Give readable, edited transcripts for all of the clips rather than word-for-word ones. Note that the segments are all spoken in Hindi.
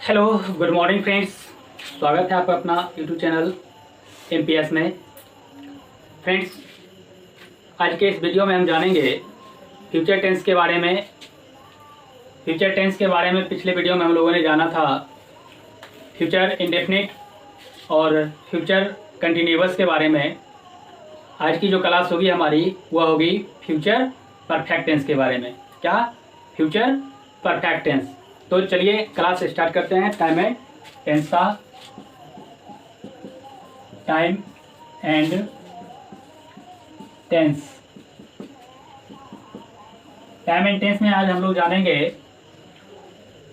Hello, good morning friends. स्वागत है आपका अपना यूट्यूब चैनल एमपीएस में। फ्रेंड्स, आज के इस वीडियो में हम जानेंगे फ्यूचर टेंस के बारे में। फ्यूचर टेंस के बारे में पिछले वीडियो में हम लोगों ने जाना था फ्यूचर इंडेफिनिट और फ्यूचर कंटिन्यूअस के बारे में। आज की जो क्लास होगी हमारी वह होगी फ्यूचर परफेक्ट टेंस के बारे में। क्या? Future perfect tense. तो चलिए क्लास स्टार्ट करते हैं। टाइम एंड टेंस का time and tense. Time and tense में आज हम लोग जानेंगे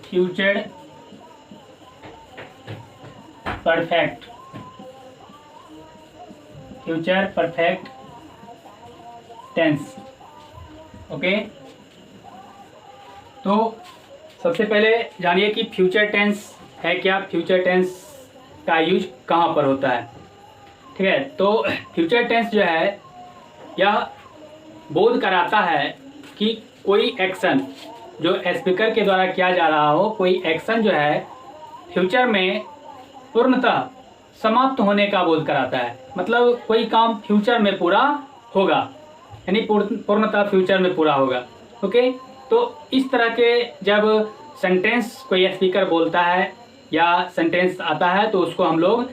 future perfect. Future perfect tense. Okay, तो सबसे पहले जानिए कि फ्यूचर टेंस है क्या, फ्यूचर टेंस का यूज कहाँ पर होता है। ठीक है, तो फ्यूचर टेंस जो है यह बोध कराता है कि कोई एक्शन जो स्पीकर के द्वारा किया जा रहा हो, कोई एक्शन जो है फ्यूचर में पूर्णतः समाप्त होने का बोध कराता है। मतलब कोई काम फ्यूचर में पूरा होगा, यानी पूर्णतः फ्यूचर में पूरा होगा। ओके, तो इस तरह के जब सेंटेंस कोई स्पीकर बोलता है या सेंटेंस आता है तो उसको हम लोग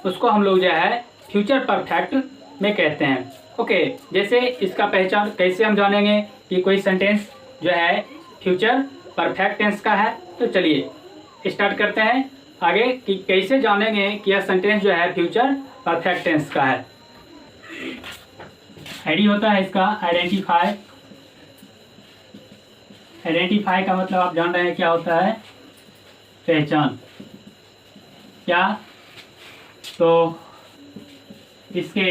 उसको हम लोग जो है फ्यूचर परफेक्ट में कहते हैं। ओके, जैसे इसका पहचान कैसे हम जानेंगे कि कोई सेंटेंस जो है फ्यूचर परफेक्ट टेंस का है। तो चलिए स्टार्ट करते हैं आगे कि कैसे जानेंगे कि यह सेंटेंस जो है फ्यूचर परफेक्ट टेंस का है। आईडी होता है इसका आइडेंटिफाई। आइडेंटिफाई का मतलब आप जान रहे हैं क्या होता है? पहचान। क्या? तो इसके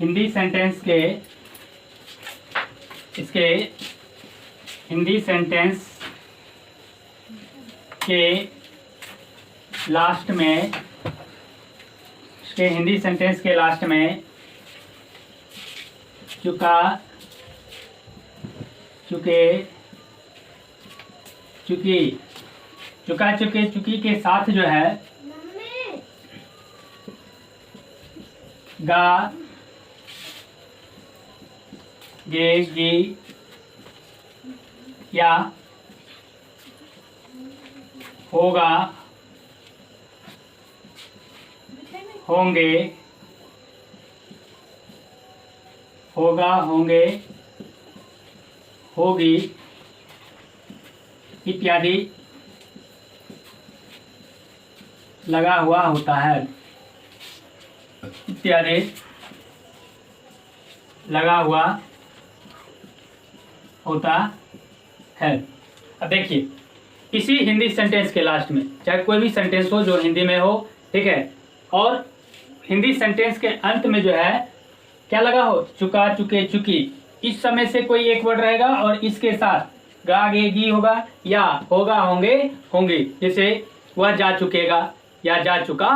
हिंदी सेंटेंस के लास्ट में चुका चुकी के साथ जो है गा, गे, गी या होगा, होंगे, होगा, होंगे, होगी इत्यादि लगा हुआ होता है। इत्यादि लगा हुआ होता है। अब देखिए, किसी हिंदी सेंटेंस के लास्ट में, चाहे कोई भी सेंटेंस हो जो हिंदी में हो, ठीक है, और हिंदी सेंटेंस के अंत में जो है क्या लगा हो? चुका, चुके, चुकी। इस समय से कोई एक वर्ड रहेगा और इसके साथ गा, गे, गी होगा या होगा, होंगे, होंगे। जैसे वह जा चुकेगा या जा चुका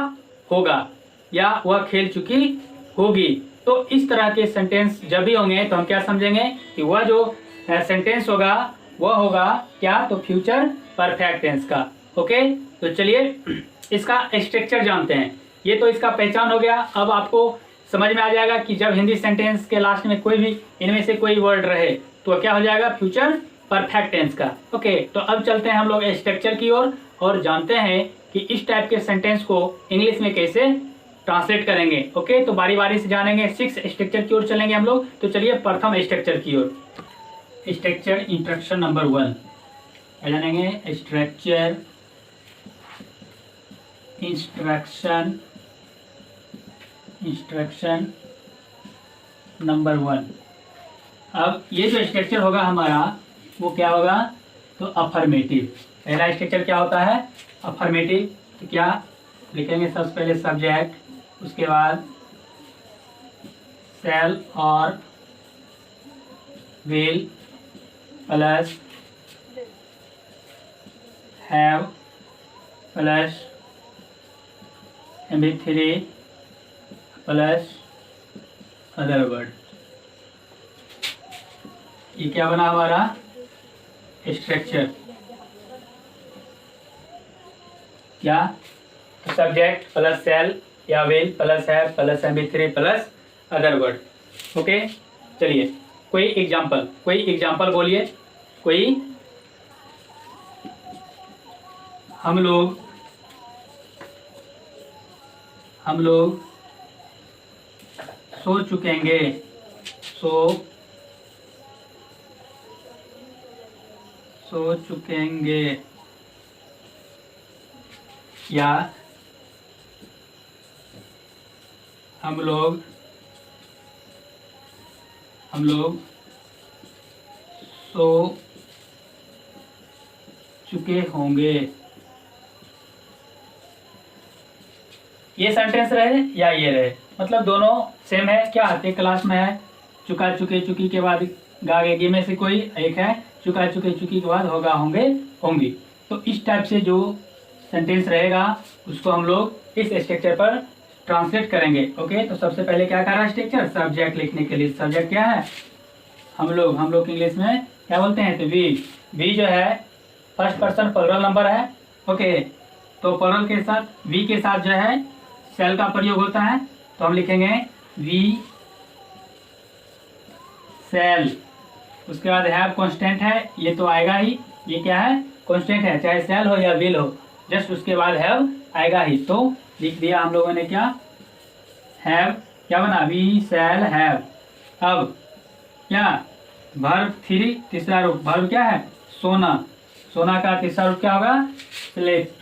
होगा या वह खेल चुकी होगी। तो इस तरह के सेंटेंस जब भी होंगे तो हम क्या समझेंगे कि वह जो सेंटेंस होगा वह होगा क्या? तो फ्यूचर परफेक्ट टेंस का। ओके, तो चलिए इसका स्ट्रक्चर जानते हैं। ये तो इसका पहचान हो गया। अब आपको समझ में आ जाएगा कि जब हिंदी सेंटेंस के लास्ट में कोई भी इनमें से कोई वर्ड रहे तो क्या हो जाएगा? फ्यूचर परफेक्ट टेंस का। ओके, तो अब चलते हैं हम लोग स्ट्रक्चर की ओर और जानते हैं कि इस टाइप के सेंटेंस को इंग्लिश में कैसे ट्रांसलेट करेंगे। ओके, तो बारी बारी से जानेंगे। 6 स्ट्रक्चर की ओर चलेंगे हम लोग। तो चलिए प्रथम स्ट्रक्चर की ओर। स्ट्रक्चर इंस्ट्रक्शन नंबर 1 जानेंगे। Structure instruction number 1। अब ये जो स्ट्रक्चर होगा हमारा वो क्या होगा? तो अफर्मेटिव। पहला स्ट्रक्चर क्या होता है? अफर्मेटिव। तो क्या लिखेंगे? सबसे पहले सब्जेक्ट, उसके बाद शैल और will plus have plus MP3 plus other word. ये क्या बना हमारा? स्ट्रक्चर, क्या सब्जेक्ट प्लस सेल या will plus have plus MP3 plus other word. Okay, चलिए कोई एग्जाम्पल बोलिए। कोई हम लोग सो चुकेंगे, सो चुकेंगे, या हम लोग सो चुके होंगे। ये सेंटेंस रहे या ये रहे, मतलब दोनों सेम है। क्या आते क्लास में है चुका चुके चुकी के बाद गागे में से कोई एक है, चुका चुके चुकी के बाद होगा होंगे होंगी। तो इस टाइप से जो सेंटेंस रहेगा उसको हम लोग इस स्ट्रक्चर पर ट्रांसलेट करेंगे। ओके, तो सबसे पहले क्या कर रहा है स्ट्रक्चर, सब्जेक्ट लिखने के लिए। सब्जेक्ट क्या है, हम लोग इंग्लिश में क्या बोलते हैं, तो वी जो है फर्स्ट पर्सन प्लुरल नंबर है। ओके, तो प्लुरल के साथ वी के साथ जो है सेल का प्रयोग होता है, तो हम लिखेंगे वी सेल। उसके बाद हैव कांस्टेंट है, ये तो आएगा ही, ये क्या है कांस्टेंट है, चाहे सेल हो या विल हो, जस्ट उसके बाद हैव आएगा ही। तो लिख दिया हम लोगों ने क्या, हैव क्या बना, वी सेल हैव। अब क्या वर्ब 3 तीसरा रूप, वर्ब क्या है सोना, सोना का तीसरा रूप क्या होगा स्लीप।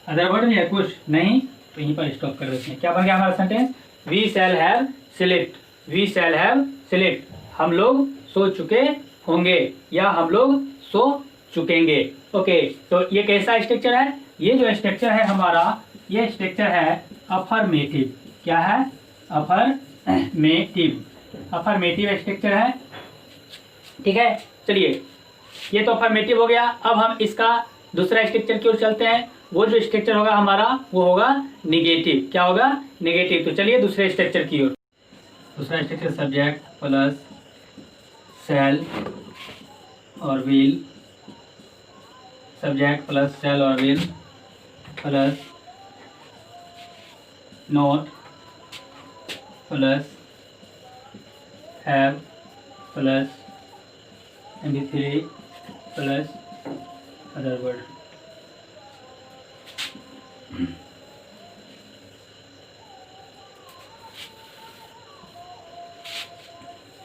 अदर वर्ड भी है कुछ नहीं, तो यहीं पर स्टॉप कर देते हैं। क्या बन गया हमारा sentence, we shall have slept, we shall have slept, हम लोग सो चुके होंगे या हम लोग सो चुकेंगे। ओके, तो ये कैसा स्ट्रक्चर है, ये जो स्ट्रक्चर है हमारा, ये स्ट्रक्चर है अफर्मेटिव। क्या है, अफर्मेटिव स्ट्रक्चर है। ठीक है, चलिए ये तो अफर्मेटिव हो गया। अब हम इसका दूसरा स्ट्रक्चर की ओर चलते हैं। वो जो स्ट्रक्चर होगा हमारा वो होगा निगेटिव। क्या होगा, निगेटिव। तो चलिए दूसरे स्ट्रक्चर की ओर। दूसरा स्ट्रक्चर सब्जेक्ट प्लस सेल और विल, सब्जेक्ट प्लस सेल और will plus note plus have plus MP3 plus other word.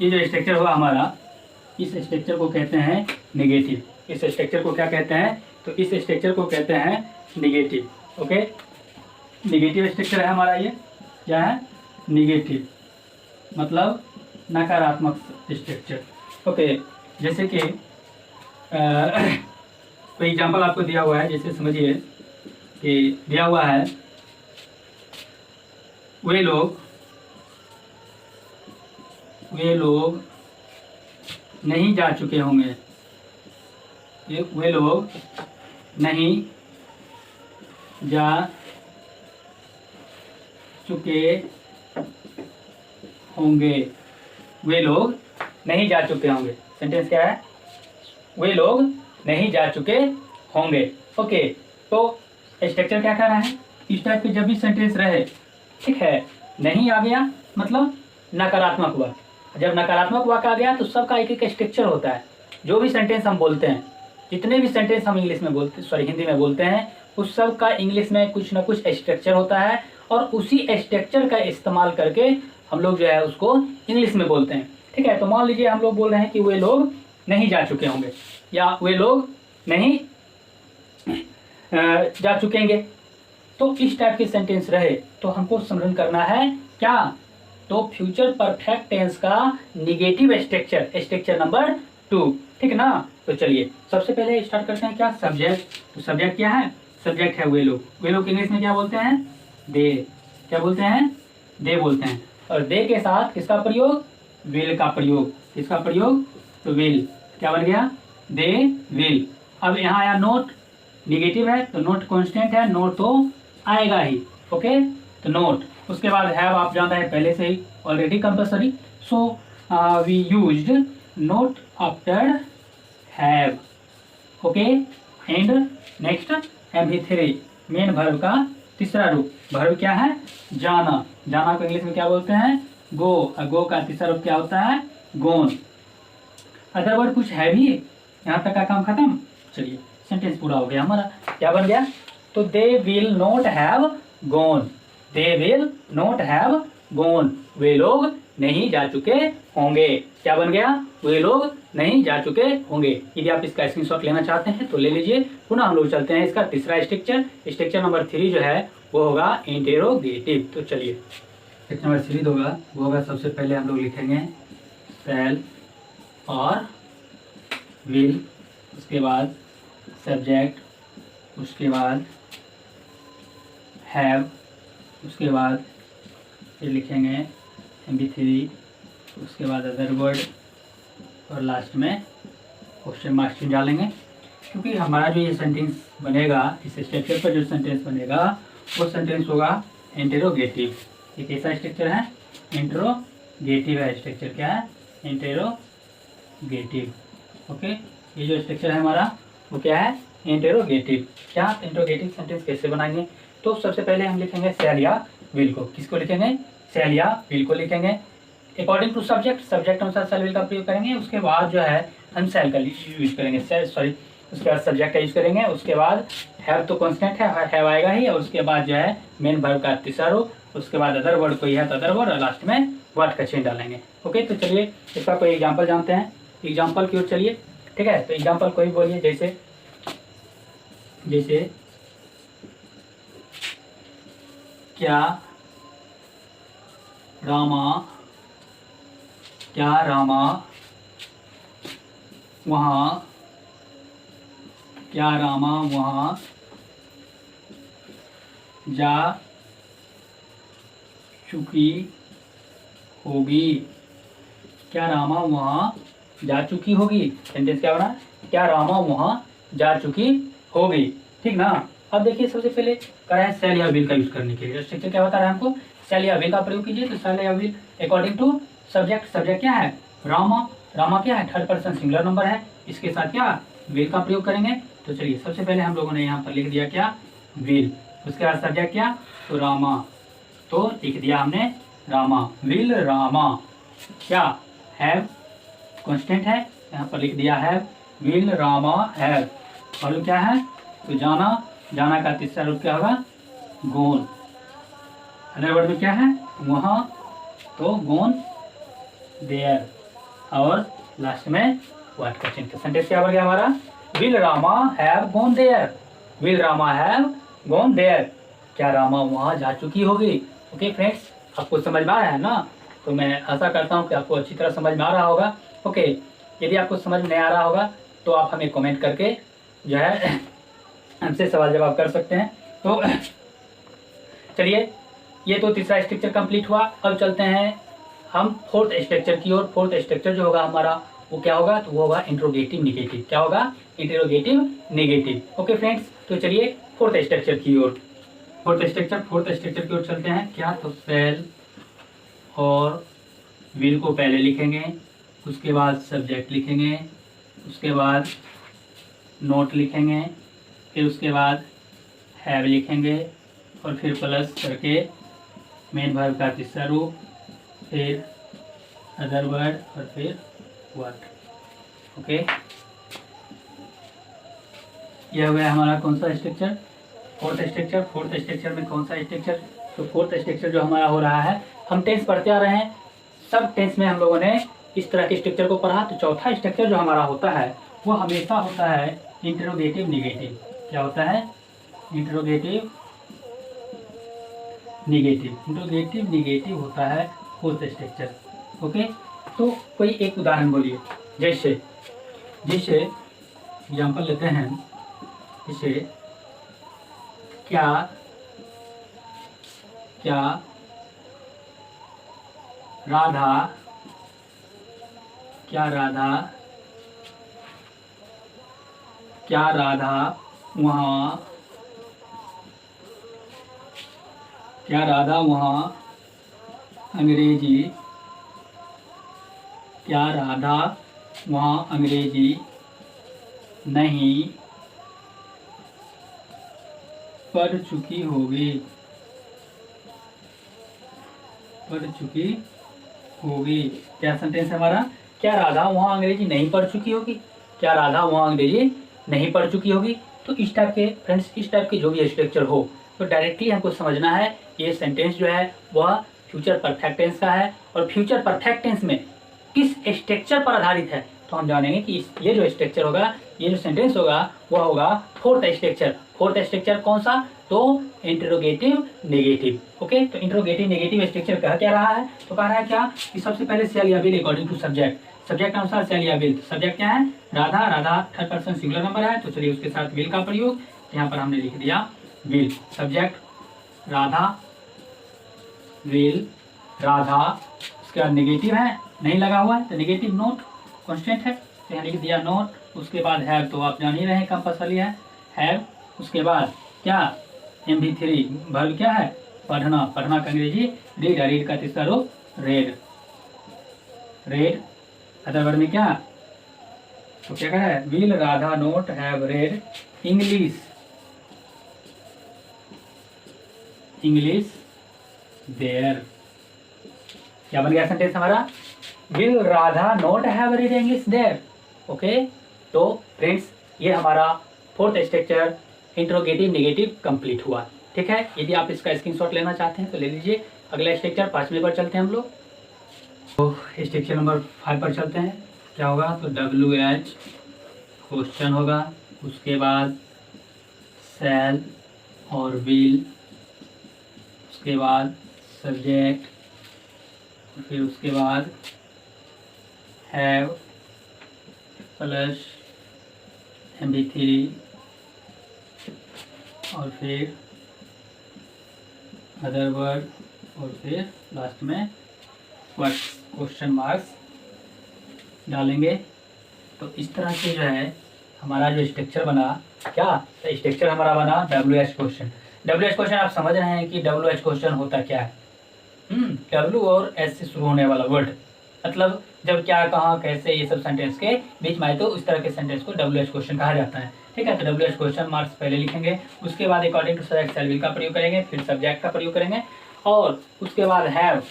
ये जो स्ट्रक्चर हुआ हमारा, इस स्ट्रक्चर को कहते हैं नेगेटिव। इस स्ट्रक्चर को क्या कहते हैं, तो इस स्ट्रक्चर को कहते हैं नेगेटिव। ओके, नेगेटिव स्ट्रक्चर है हमारा ये। क्या है, नेगेटिव मतलब नकारात्मक स्ट्रक्चर। ओके, जैसे कि कोई एग्जांपल आपको दिया हुआ है, जैसे समझिए कि दिया हुआ है वे लोग नहीं जा चुके होंगे, वे लोग नहीं जा चुके होंगे, वे लोग नहीं जा चुके होंगे। सेंटेंस क्या है, वे लोग नहीं जा चुके होंगे। ओके, तो स्ट्रक्चर क्या कर रहा है, इस टाइप के जब भी सेंटेंस रहे, ठीक है, नहीं आ गया मतलब नकारात्मक वाक्य। जब नकारात्मक वाक्य आ गया तो सबका एक एक स्ट्रक्चर होता है। जो भी सेंटेंस हम बोलते हैं, जितने भी सेंटेंस हम इंग्लिश में बोलते, हिंदी में बोलते हैं, उस सब का इंग्लिश में कुछ ना कुछ स्ट्रक्चर होता है, और उसी स्ट्रक्चर का इस्तेमाल करके हम लोग जो है उसको इंग्लिश में बोलते हैं। ठीक है, तो मान लीजिए हम लोग बोल रहे हैं कि वे लोग नहीं जा चुके होंगे या वे लोग नहीं जा चुकेंगे। तो इस टाइप के सेंटेंस रहे तो हमको समझन करना है क्या, तो फ्यूचर परफेक्ट टेंस का निगेटिव स्ट्रक्चर नंबर 2। ठीक ना, तो चलिए सबसे पहले स्टार्ट करते हैं क्या, सब्जेक्ट। तो सब्जेक्ट क्या है, सब्जेक्ट है वे लोग इंग्लिश में क्या बोलते हैं, दे। क्या बोलते हैं, दे बोलते हैं। और दे के साथ किसका प्रयोग, विल का प्रयोग। किसका प्रयोग, तो विल। क्या बन गया, दे विल। अब यहाँ आया नोट, निगेटिव है तो नोट कांस्टेंट है, नोट तो आएगा ही। ओके, तो नोट। उसके बाद हैव आप जानते हैं पहले से ही already compulsory. So we used not after have. Okay, and next MP3 main verb का तीसरा रूप। वर्ब क्या है? जाना। जाना को इंग्लिश में क्या बोलते हैं? गो। और गो का तीसरा रूप क्या होता है? गोन। अदर वर्ड कुछ है भी? यहाँ तक का काम खत्म। चलिए सेंटेंस पूरा हो गया हमारा। क्या बन गया? तो they will not have gone. They will not have gone. वे लोग नहीं जा चुके होंगे। क्या बन गया? वे लोग नहीं जा चुके होंगे। यदि आप इसका स्क्रीनशॉट लेना चाहते हैं तो ले लीजिए। पुनः हम लोग चलते हैं इसका तीसरा स्ट्रक्चर। स्ट्रक्चर नंबर 3 जो है वो होगा इंटेरोगेटिव। तो चलिए स्ट्रक्चर नंबर 3 होगा वो होगा, सबसे पहले हम लोग लिखेंगे शैल और विल, उसके बाद सब्जेक्ट, उसके बाद हैव, उसके बाद फिर लिखेंगे MP3, उसके बाद अदर वर्ड और लास्ट में क्वेश्चन मार्क चिन्ह डालेंगे। क्योंकि हमारा जो ये सेंटेंस बनेगा, इस स्ट्रक्चर पर जो सेंटेंस बनेगा वो सेंटेंस होगा इंटेरोगेटिव। ये कैसा स्ट्रक्चर है? इंटेरोगेटिव है स्ट्रक्चर। क्या है? इंटेरोगेटिव। ओके, ये जो स्ट्रक्चर है हमारा वो क्या है? इंटेरोगेटिव। क्या इंटेरोगेटिव सेंटेंस कैसे बनाएंगे? तो सबसे पहले हम लिखेंगे शैल या विल को। किसको लिखेंगे? शैल या विल को लिखेंगे अकॉर्डिंग टू सब्जेक्ट। सब्जेक्ट अनुसार शैल विल का प्रयोग करेंगे। उसके बाद जो है हम शैल का यूज करेंगे, सॉरी उसके बाद सब्जेक्ट का यूज करेंगे। उसके बाद हैव तो कांस्टेंट है, हैव आएगा ही। और उसके बाद जो है मेन वर्ब का तीसरा रूप। उसके बाद अदर वर्ड कोई है तो अदर वर्ड, और लास्ट में वर्ड का चिन्ह डालेंगे। ओके, तो चलिए इसका कोई एग्जाम्पल जानते हैं। एग्जाम्पल की ओर चलिए। ठीक है, तो एग्जाम्पल कोई बोलिए। जैसे जैसे क्या रामा वहाँ, क्या रामा वहाँ जा चुकी होगी। क्या रामा वहाँ जा चुकी होगी। सेंटेंस क्या बना? क्या रामा वहाँ जा चुकी होगी। ठीक ना। अब देखिए सबसे पहले करें शैल या विल का यूज करने के लिए। स्ट्रक्चर क्या बता रहा है हमको? शैल या विल का प्रयोग कीजिए। तो शैल या will according to subject. Subject क्या है? रामा। रामा क्या है? थर्ड पर्सन सिंगुलर नंबर है। इसके साथ क्या? विल का प्रयोग करेंगे। तो चलिए सबसे पहले हम लोगों ने यहाँ पर लिख दिया क्या? विल। उसके बाद सब्जेक्ट क्या? तो रामा। तो लिख दिया हमने रामा, विल रामा। क्या? हैव कांस्टेंट है, यहाँ पर लिख दिया है विल रामा हैव। और क्या है? तो जाना। जाना का तीसरा रूप क्या होगा? गोन। अदर वर्ड में क्या है? वहाँ, तो गोन देयर। और लास्ट में वर्ड का चिन्ह। सेंटेंस क्या बन गया हमारा? Will Rama have gone there. Will Rama have gone there. क्या रामा वहाँ जा चुकी होगी। ओके फ्रेंड्स, आपको समझ में आ रहा है ना? तो मैं आशा करता हूँ कि आपको अच्छी तरह समझ में आ रहा होगा। ओके, यदि आपको समझ में नहीं आ रहा होगा तो आप हमें कमेंट करके जो है हमसे सवाल जवाब कर सकते हैं। तो चलिए, ये तो तीसरा स्ट्रक्चर कंप्लीट हुआ। अब चलते हैं हम फोर्थ स्ट्रक्चर की ओर। फोर्थ स्ट्रक्चर जो होगा हमारा वो क्या होगा? तो वो होगा इंट्रोगेटिव निगेटिव। क्या होगा? Interrogative negative. ओके फ्रेंड्स, तो चलिए फोर्थ स्ट्रक्चर की ओर। फोर्थ स्ट्रक्चर की ओर चलते हैं। क्या? तो शैल और विल को पहले लिखेंगे, उसके बाद सब्जेक्ट लिखेंगे, उसके बाद नोट लिखेंगे, फिर उसके बाद हैव लिखेंगे, और फिर प्लस करके मेन वर्ब का तीसरा रूप, फिर अदर वर्ड और फिर वर्ड। ओके, यह हो गया हमारा कौन सा structure? Fourth structure. Fourth structure में कौन सा स्ट्रक्चर? तो फोर्थ स्ट्रक्चर जो हमारा हो रहा है, हम टेंस पढ़ते आ रहे हैं, सब टेंस में हम लोगों ने इस तरह के स्ट्रक्चर को पढ़ा। तो चौथा स्ट्रक्चर जो हमारा होता है वो हमेशा होता है इंट्रोगेटिव निगेटिव। क्या होता है? Interrogative negative. इंट्रोगेटिव निगेटिव होता है फोर्थ स्ट्रक्चर। ओके, तो कोई एक उदाहरण बोलिए। जैसे जैसे एग्जाम्पल लेते हैं। जैसे क्या क्या राधा, क्या राधा, क्या राधा वहाँ, क्या राधा वहाँ अंग्रेजी, क्या राधा वहाँ अंग्रेजी नहीं पढ़ चुकी होगी, पढ़ चुकी होगी। क्या सेंटेंस है हमारा? क्या राधा वहाँ अंग्रेजी नहीं पढ़ चुकी होगी? क्या राधा वहाँ अंग्रेजी नहीं पढ़ चुकी होगी? तो इस टाइप के फ्रेंड्स, इस टाइप के जो भी स्ट्रक्चर हो तो डायरेक्टली हमको समझना है ये सेंटेंस जो है वह फ्यूचर परफेक्ट टेंस का है, और फ्यूचर परफेक्ट टेंस में किस स्ट्रक्चर पर आधारित है। तो हम जानेंगे कि ये जो स्ट्रक्चर होगा, ये जो सेंटेंस होगा वह होगा फोर्थ स्ट्रक्चर। फोर्थ स्ट्रक्चर कौन सा? तो इंटरोगेटिव नेगेटिव। ओके, तो इंटरोगेटिव नेगेटिव स्ट्रक्चर कह क्या रहा है? तो कह रहा है क्या कि सबसे पहले सेल या will according to subject, subject के अनुसार सेल या विल। सब्जेक्ट क्या है? Radha, Radha third person singular number है, तो चलिए उसके साथ विल का प्रयोग, यहाँ पर हमने लिख दिया will. Subject Radha, will Radha, उसके बाद नेगेटिव है, नहीं लगा हुआ है तो नेगेटिव नोट कॉन्स्टेंट है, तो यहाँ लिख दिया नोट। उसके बाद हैव, तो आप जान ही रहे हैं कंपल्सरी है हैव। उसके बाद क्या? MV3 वर्ब क्या है? पढ़ना, पढ़ना का अंग्रेजी रीड है, रीड का तीसरा रूप रेड, रेड। अदर वर्ड में क्या? तो क्या कह रहा है? Will Radha not have read English, English there. क्या बन गया सेंटेंस हमारा? Will Radha not have read English there. Okay, तो फ्रेंड्स ये हमारा fourth structure interrogative negative complete हुआ। ठीक है, यदि आप इसका स्क्रीनशॉट लेना चाहते हैं तो ले लीजिए। अगला स्ट्रक्चर 5वें पर चलते हैं हम लोग। तो स्ट्रक्चर नंबर 5 पर चलते हैं। क्या होगा? तो WH क्वेश्चन होगा, उसके बाद शैल और विल, उसके बाद सब्जेक्ट, फिर उसके बाद हैव प्लस MV3, और फिर अदर वर्ड, और फिर लास्ट में क्वेश्चन मार्क्स डालेंगे। तो इस तरह से जो है हमारा जो स्ट्रक्चर बना, क्या तो स्ट्रक्चर हमारा बना WH क्वेश्चन। WH क्वेश्चन आप समझ रहे हैं कि WH क्वेश्चन होता क्या है? W और S से शुरू होने वाला वर्ड, मतलब जब क्या, कहाँ, कैसे, ये सब सेंटेंस के बीच में आए तो इस तरह के सेंटेंस को WH क्वेश्चन कहा जाता है। ठीक है, तो WH क्वेश्चन मार्क्स पहले लिखेंगे, उसके बाद according to subject shall will का प्रयोग करेंगे, फिर सब्जेक्ट का प्रयोग करेंगे, और उसके बाद हैव,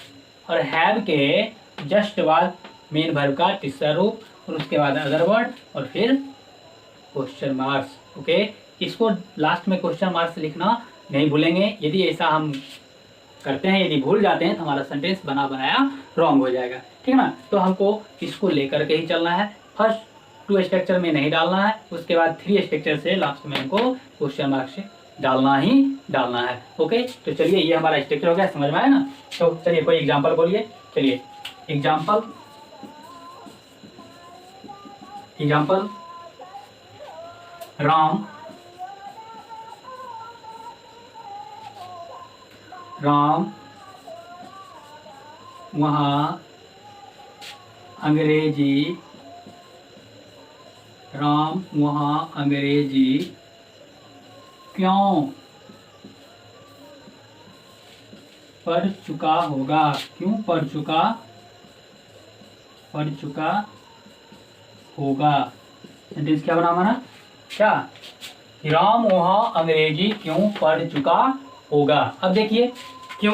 और हैव के जस्ट बाद मेन वर्ब का तीसरा रूप, और उसके बाद अदर वर्ड, और फिर क्वेश्चन मार्क्स। ओके, इसको लास्ट में क्वेश्चन मार्क्स लिखना नहीं भूलेंगे। यदि ऐसा हम करते हैं, यदि भूल जाते हैं तो हमारा सेंटेंस बना बनाया रॉन्ग हो जाएगा। ठीक है ना, तो हमको इसको लेकर के ही चलना है। फर्स्ट 2 स्ट्रक्चर में नहीं डालना है, उसके बाद 3 स्ट्रक्चर से लास्ट में हमको क्वेश्चन मार्क्स डालना ही डालना है। ओके, तो चलिए ये हमारा स्ट्रक्चर हो गया, समझ में आया ना? तो चलिए कोई एग्जाम्पल बोलिए। चलिए एग्जाम्पल, एग्जाम्पल राम, राम वहाँ अंग्रेजी, राम वहाँ अंग्रेजी क्यों पढ़ चुका होगा? क्यों पढ़ चुका, पढ़ चुका होगा। सेंटेंस क्या बना हमारा? क्या? राम वहाँ अंग्रेजी क्यों पढ़ चुका होगा। अब देखिए क्यों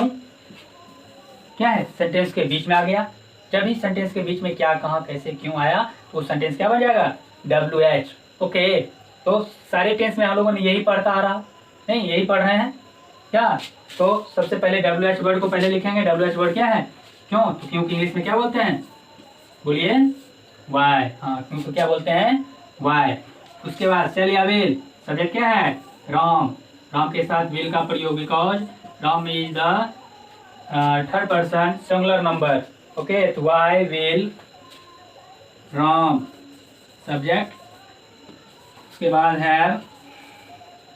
क्या है, सेंटेंस के बीच में आ गया। जब भी सेंटेंस के बीच में क्या, कहाँ, कैसे, क्यों आया तो सेंटेंस क्या बन जाएगा? WH। ओके, तो सारे टेंस में हम लोगों ने यही पढ़ता आ रहा, नहीं यही पढ़ रहे हैं क्या? तो सबसे पहले WH वर्ड को पहले लिखेंगे। WH वर्ड क्या है? क्यों, तो क्यों की इंग्लिश में क्या बोलते हैं? बोलिए वाई। हाँ, क्यों को क्या बोलते हैं? वाई। उसके बाद शैल या विल, सब्जेक्ट क्या है? राम, राम के साथ विल का प्रयोग, because Ram is the third person singular number. Okay, तो वाई विल राम सब्जेक्ट, उसके बाद है,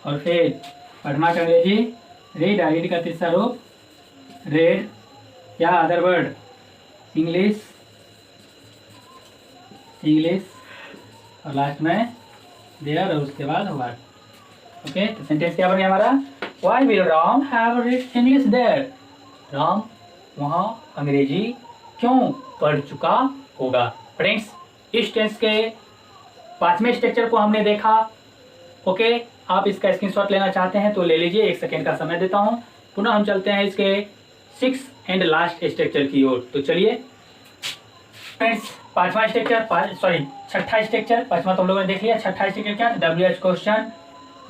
और फिर पढ़ना का अंग्रेजी रीड, रीड का तीसरा रूप रेड, क्या अदर वर्ड? इंग्लिश, इंग्लिश, और लास्ट में देयर, और उसके बाद वर्ड। ओके, तो सेंटेंस क्या बन गया हमारा? Why will Ram have read English there. Ram वहाँ अंग्रेजी क्यों पढ़ चुका होगा। फ्रेंड्स, इस टेंस के 5वें स्ट्रक्चर को हमने देखा। ओके, आप इसका स्क्रीनशॉट लेना चाहते हैं तो ले लीजिए, 1 सेकेंड का समय देता हूँ। पुनः हम चलते हैं इसके 6th एंड लास्ट स्ट्रक्चर की ओर। तो चलिए फ्रेंड्स, छठा स्ट्रक्चर, पांचवा तो हम लोगों ने देख लिया। छठा स्ट्रक्चर क्या था? WH क्वेश्चन,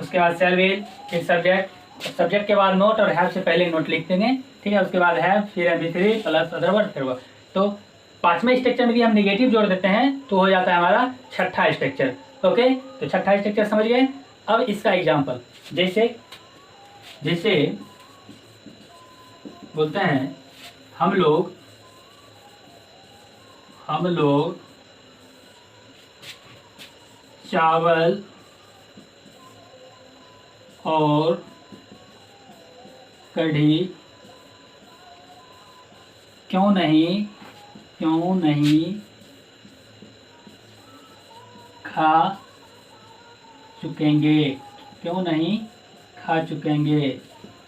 उसके बाद शैल विल, फिर सब्जेक्ट, सब्जेक्ट के बाद नोट और हैव से पहले नोट लिख देंगे, ठीक है। उसके बाद हैव, फिर MP3 प्लस अदर वर्ड, फिर वर्ड। तो 5वें स्ट्रक्चर में भी हम निगेटिव जोड़ देते हैं तो हो जाता है हमारा छठा स्ट्रक्चर। ओके, तो छठा स्ट्रक्चर समझ गए। अब इसका एग्जाम्पल, जैसे जैसे बोलते हैं हम लोग चावल और कढ़ी क्यों नहीं खा चुकेंगे,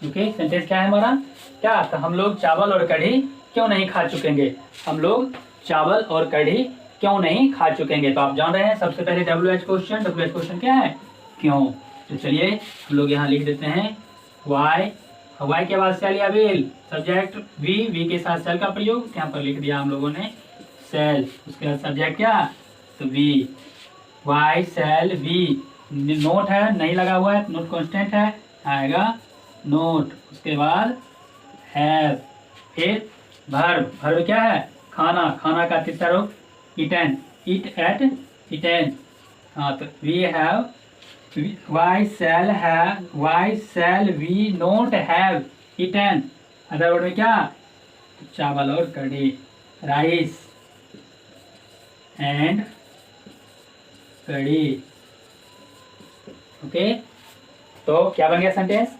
ओके। सेंटेंस क्या है हमारा? क्या तो हम लोग चावल और कढ़ी क्यों नहीं खा चुकेंगे, हम लोग चावल और कढ़ी क्यों नहीं खा चुकेंगे। तो आप जान रहे हैं सबसे पहले WH क्वेश्चन क्या है? क्यों। तो चलिए हम लोग यहाँ लिख देते हैं वाई के बाद सेल या विल, सब्जेक्ट वी के साथ सेल का प्रयोग यहाँ पर लिख दिया हम लोगों ने, सेल। उसके बाद सब्जेक्ट क्या? तो we, why shall we. Not है, नहीं लगा हुआ है, नोट कांस्टेंट है, आएगा नोट। उसके बाद हैव, फिर वर्ब क्या है? खाना का तीसरा रूप ईटन, ईट एट ईटन। हाँ, तो we have, why shall we not have eaten. Other word में क्या? चावल और कढ़ी, राइस एंड कढ़ी। ओके, तो क्या बन गया sentence?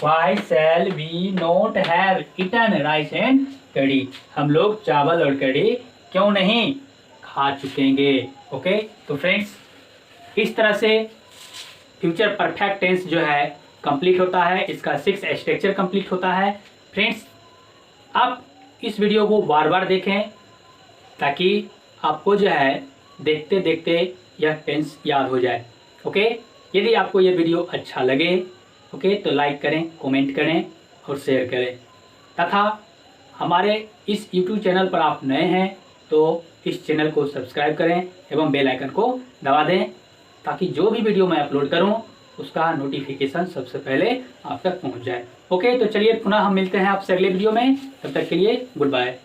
Why shall we not have eaten rice and kadhi, हम लोग चावल और कढ़ी क्यों नहीं खा चुकेंगे। ओके, तो फ्रेंड्स इस तरह से फ्यूचर परफेक्ट टेंस जो है कंप्लीट होता है, इसका 6 स्ट्रक्चर कंप्लीट होता है। फ्रेंड्स, आप इस वीडियो को बार बार देखें ताकि आपको जो है देखते देखते यह टेंस याद हो जाए। ओके, यदि आपको यह वीडियो अच्छा लगे ओके तो लाइक करें, कमेंट करें और शेयर करें, तथा हमारे इस YouTube चैनल पर आप नए हैं तो इस चैनल को सब्सक्राइब करें एवं बेल आइकन को दबा दें ताकि जो भी वीडियो मैं अपलोड करूं उसका नोटिफिकेशन सबसे पहले आप तक पहुंच जाए। ओके, तो चलिए पुनः हम मिलते हैं आपसे अगले वीडियो में, तब तक के लिए गुड बाय।